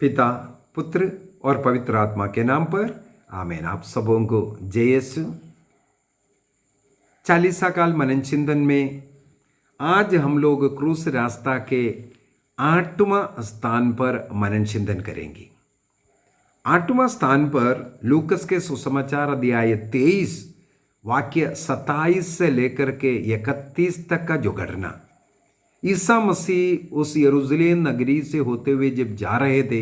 पिता, पुत्र और पवित्र आत्मा के नाम पर आमीन। आप सबों को जय यीशु। चालीसा काल मनन चिंतन में आज हम लोग क्रूस रास्ता के 8वां स्थान पर मनन चिंतन करेंगे। 8वां स्थान पर लूकस के सुसमाचार अध्याय 23 वाक्य 27 से लेकर के 31 तक का जो घटना, ईसा मसीह उस यरूशलेम नगरी से होते हुए जब जा रहे थे,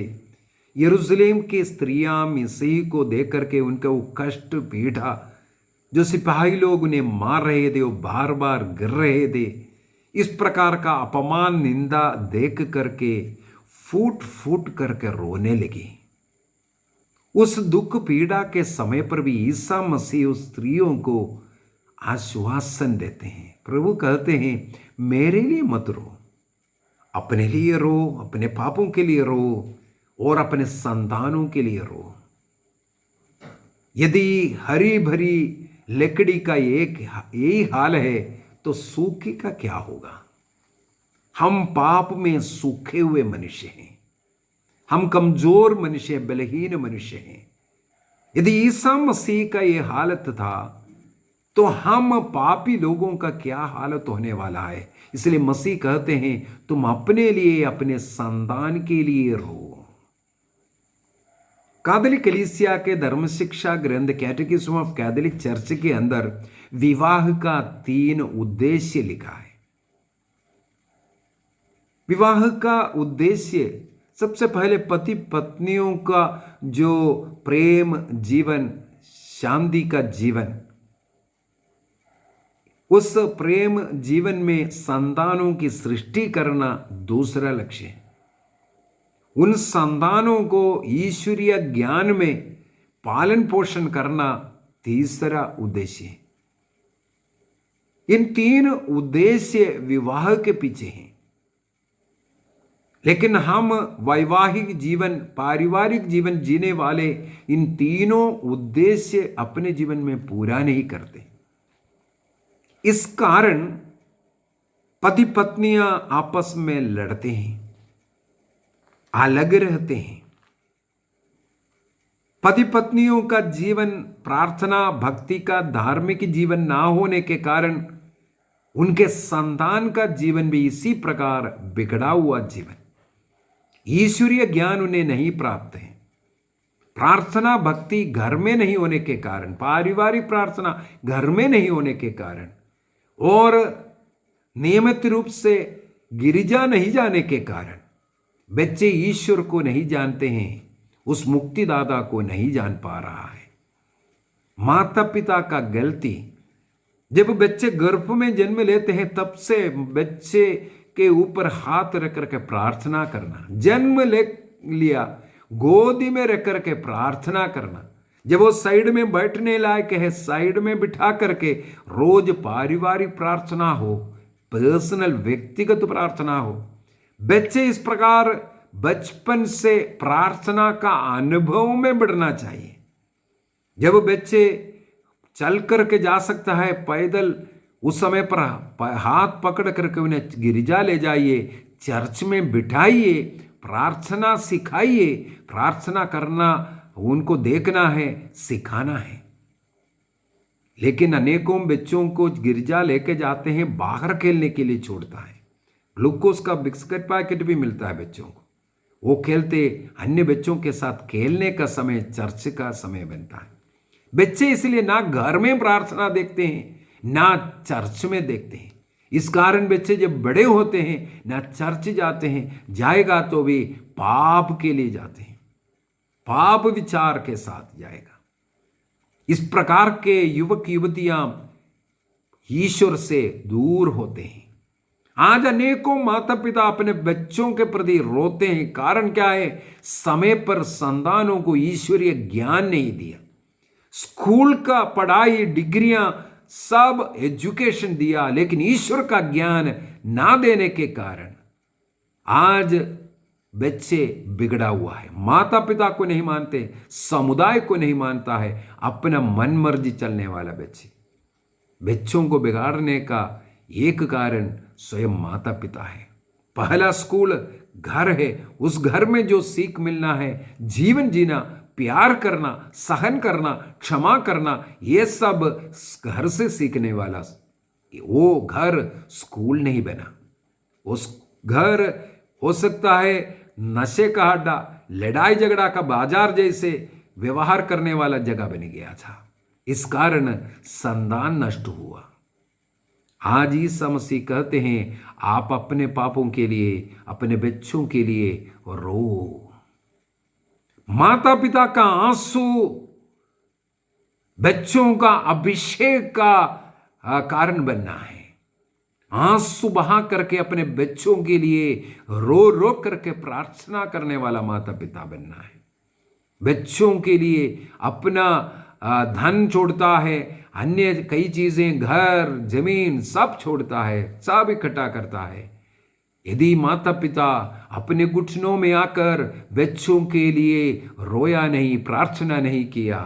यरूशलेम की स्त्रियां मसीह को देख करके उनका वो कष्ट पीड़ा, जो सिपाही लोग उन्हें मार रहे थे, वो बार बार गिर रहे थे, इस प्रकार का अपमान निंदा देख करके फूट फूट करके रोने लगी। उस दुख पीड़ा के समय पर भी ईसा मसीह उस स्त्रियों को आश्वासन देते हैं। प्रभु कहते हैं, मेरे लिए मत रो, अपने लिए रो, अपने पापों के लिए रो और अपने संतानों के लिए रो। यदि हरी भरी लकड़ी का एक यही हाल है तो सूखी का क्या होगा। हम पाप में सूखे हुए मनुष्य हैं, हम कमजोर मनुष्य, बलहीन मनुष्य हैं। यदि ईसा मसीह का ये हालत था तो हम पापी लोगों का क्या हालत होने वाला है। इसलिए मसीह कहते हैं, तुम अपने लिए, अपने संतान के लिए रो। कैथोलिक कलीसिया के धर्म शिक्षा ग्रंथ कैटेकिज्म ऑफ कैथोलिक चर्च के अंदर विवाह का 3 उद्देश्य लिखा है। विवाह का उद्देश्य सबसे पहले पति पत्नियों का जो प्रेम जीवन, शांति का जीवन, उस प्रेम जीवन में संतानों की सृष्टि करना दूसरा लक्ष्य है। उन संतानों को ईश्वरीय ज्ञान में पालन पोषण करना तीसरा उद्देश्य है। इन 3 उद्देश्य विवाह के पीछे हैं। लेकिन हम वैवाहिक जीवन, पारिवारिक जीवन जीने वाले इन तीनों उद्देश्य अपने जीवन में पूरा नहीं करते। इस कारण पति पत्नियां आपस में लड़ते हैं, अलग रहते हैं। पति पत्नियों का जीवन प्रार्थना भक्ति का धार्मिक जीवन ना होने के कारण उनके संतान का जीवन भी इसी प्रकार बिगड़ा हुआ जीवन, ईश्वरीय ज्ञान उन्हें नहीं प्राप्त है। प्रार्थना भक्ति घर में नहीं होने के कारण, पारिवारिक प्रार्थना घर में नहीं होने के कारण और नियमित रूप से गिरिजा नहीं जाने के कारण बच्चे ईश्वर को नहीं जानते हैं, उस मुक्तिदाता को नहीं जान पा रहा है। माता पिता का गलती, जब बच्चे गर्भ में जन्म लेते हैं तब से बच्चे के ऊपर हाथ रख करके प्रार्थना करना, जन्म ले लिया गोदी में रख करके प्रार्थना करना, जब वो साइड में बैठने लायक है साइड में बिठा करके रोज पारिवारिक प्रार्थना हो, पर्सनल व्यक्तिगत प्रार्थना हो। बच्चे इस प्रकार बचपन से प्रार्थना का अनुभव में बढ़ना चाहिए। जब बच्चे चल करके जा सकता है पैदल, उस समय पर हाथ पकड़ करके उन्हें गिरजा ले जाइए, चर्च में बिठाइए, प्रार्थना सिखाइए। प्रार्थना करना उनको देखना है, सिखाना है। लेकिन अनेकों बच्चों को गिरजा लेके जाते हैं, बाहर खेलने के लिए छोड़ता है। ग्लूकोज का बिस्किट पैकेट भी मिलता है बच्चों को, वो खेलते, अन्य बच्चों के साथ खेलने का समय चर्च का समय बनता है। बच्चे इसलिए ना घर में प्रार्थना देखते हैं ना चर्च में देखते हैं। इस कारण बच्चे जब बड़े होते हैं ना चर्च जाते हैं, जाएगा तो भी पाप के लिए जाते हैं, पाप विचार के साथ जाएगा। इस प्रकार के युवक युवतियां ईश्वर से दूर होते हैं। आज अनेकों माता पिता अपने बच्चों के प्रति रोते हैं। कारण क्या है? समय पर संतानों को ईश्वरीय ज्ञान नहीं दिया। स्कूल का पढ़ाई, डिग्रियां, सब एजुकेशन दिया, लेकिन ईश्वर का ज्ञान ना देने के कारण आज बच्चे बिगड़ा हुआ है। माता पिता को नहीं मानते, समुदाय को नहीं मानता है, अपना मन मर्जी चलने वाला बच्चों को बिगाड़ने का एक कारण स्वयं माता पिता है। पहला स्कूल घर है, उस घर में जो सीख मिलना है, जीवन जीना, प्यार करना, सहन करना, क्षमा करना, ये सब घर से सीखने वाला, वो घर स्कूल नहीं बना। उस घर हो सकता है नशे का अड्डा, लड़ाई झगड़ा का बाजार जैसे व्यवहार करने वाला जगह बन गया था। इस कारण संतान नष्ट हुआ। आज ईसा मसीह कहते हैं, आप अपने पापों के लिए, अपने बच्चों के लिए रो। माता पिता का आंसू बच्चों का अभिषेक का कारण बनना है। आंसू बहा करके अपने बच्चों के लिए रो रो करके प्रार्थना करने वाला माता पिता बनना है। बच्चों के लिए अपना धन छोड़ता है, अन्य कई चीजें, घर जमीन सब छोड़ता है, सब इकट्ठा करता है। यदि माता पिता अपने घुटनों में आकर बच्चों के लिए रोया नहीं, प्रार्थना नहीं किया,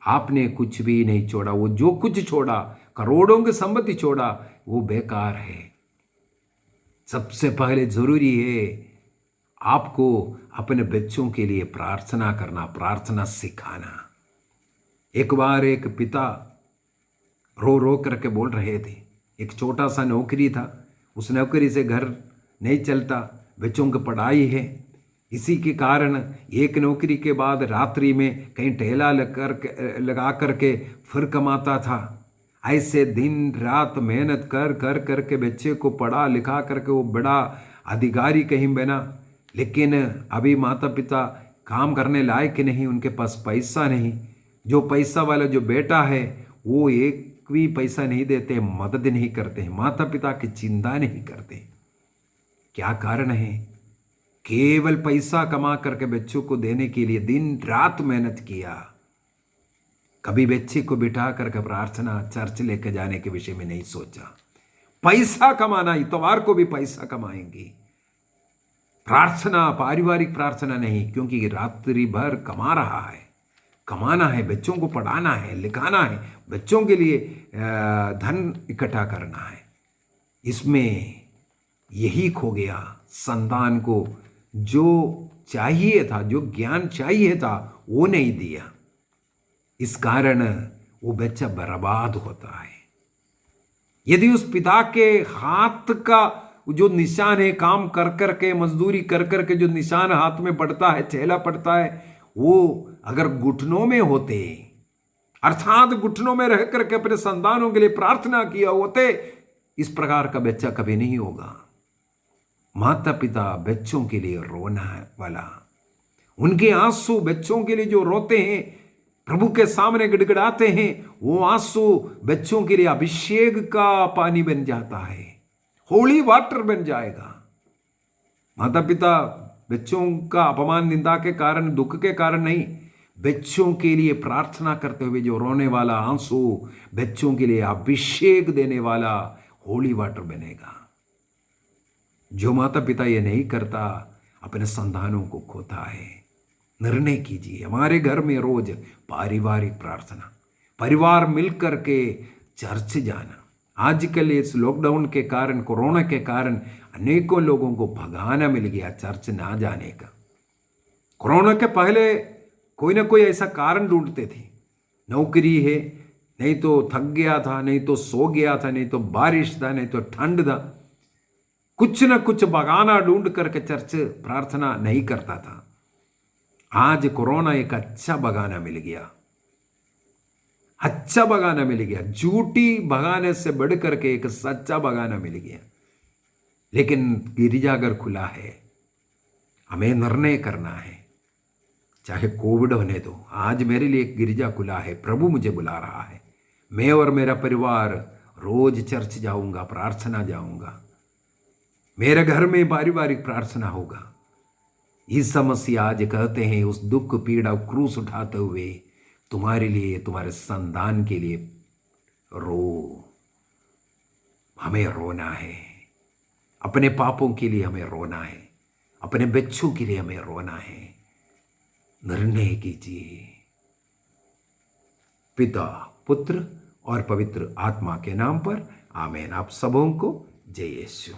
आपने कुछ भी नहीं छोड़ा। वो जो कुछ छोड़ा, करोड़ों की संपत्ति छोड़ा, वो बेकार है। सबसे पहले जरूरी है आपको अपने बच्चों के लिए प्रार्थना करना, प्रार्थना सिखाना। एक बार एक पिता रो रो करके बोल रहे थे, एक छोटा सा नौकरी था, उस नौकरी से घर नहीं चलता, बच्चों की पढ़ाई है, इसी के कारण एक नौकरी के बाद रात्रि में कहीं ठेला लगा करके फिर कमाता था। ऐसे दिन रात मेहनत कर कर करके बच्चे को पढ़ा लिखा करके वो बड़ा अधिकारी कहीं बना। लेकिन अभी माता पिता काम करने लायक नहीं, उनके पास पैसा नहीं। जो पैसा वाला जो बेटा है वो एक भी पैसा नहीं देते, मदद नहीं करते, माता पिता की चिंता नहीं करते। क्या कारण है? केवल पैसा कमा करके बच्चों को देने के लिए दिन रात मेहनत किया। कभी बच्चे को बिठा करके प्रार्थना, चर्च लेकर जाने के विषय में नहीं सोचा। पैसा कमाना, इतवार को भी पैसा कमाएंगे, प्रार्थना, पारिवारिक प्रार्थना नहीं, क्योंकि रात्रि भर कमा रहा है, कमाना है, बच्चों को पढ़ाना है, लिखाना है, बच्चों के लिए धन इकट्ठा करना है। इसमें यही खो गया। संतान को जो चाहिए था, जो ज्ञान चाहिए था, वो नहीं दिया। इस कारण वो बच्चा बर्बाद होता है। यदि उस पिता के हाथ का जो निशान है, काम कर कर के, मजदूरी कर कर के जो निशान हाथ में पड़ता है, चेहरा पड़ता है, वो अगर घुटनों में होते, अर्थात घुटनों में रह करके अपने संतानों के लिए प्रार्थना किया होते, इस प्रकार का बच्चा कभी नहीं होगा। माता पिता बच्चों के लिए रोना है वाला, उनके आंसू बच्चों के लिए जो रोते हैं, प्रभु के सामने गिड़गिड़ाते हैं, वो आंसू बच्चों के लिए अभिषेक का पानी बन जाता है, होली वाटर बन जाएगा। माता पिता बच्चों का अपमान, निंदा के कारण, दुख के कारण नहीं, बच्चों के लिए प्रार्थना करते हुए जो रोने वाला आंसू बच्चों के लिए अभिषेक देने वाला होली वाटर बनेगा। जो माता पिता ये नहीं करता, अपने संतानों को खोता है। निर्णय कीजिए, हमारे घर में रोज पारिवारिक प्रार्थना, परिवार मिलकर के चर्च जाना। आजकल इस लॉकडाउन के कारण, कोरोना के कारण अनेकों लोगों को भगाना मिल गया चर्च ना जाने का। कोरोना के पहले कोई ना कोई ऐसा कारण ढूंढते थे, नौकरी है, नहीं तो थक गया था, नहीं तो सो गया था, नहीं तो बारिश था, नहीं तो ठंड था, कुछ ना कुछ बहाना ढूंढ करके चर्च प्रार्थना नहीं करता था। आज कोरोना एक अच्छा बहाना मिल गया, अच्छा बहाना मिल गया। झूठी बहाने से बढ़ करके एक सच्चा बहाना मिल गया। लेकिन गिरजाघर खुला है, हमें निर्णय करना है, चाहे कोविड होने दो। आज मेरे लिए एक गिरजा खुला है, प्रभु मुझे बुला रहा है, मैं और मेरा परिवार रोज चर्च जाऊंगा, प्रार्थना जाऊंगा, मेरे घर में पारिवारिक प्रार्थना होगा। ईसा मसीह आज कहते हैं, उस दुख पीड़ा क्रूस उठाते हुए तुम्हारे लिए, तुम्हारे संतान के लिए रो। हमें रोना है, अपने पापों के लिए हमें रोना है, अपने बच्चों के लिए हमें रोना है। निर्णय कीजिए। पिता, पुत्र और पवित्र आत्मा के नाम पर आमीन। आप सबों को जय यीशु।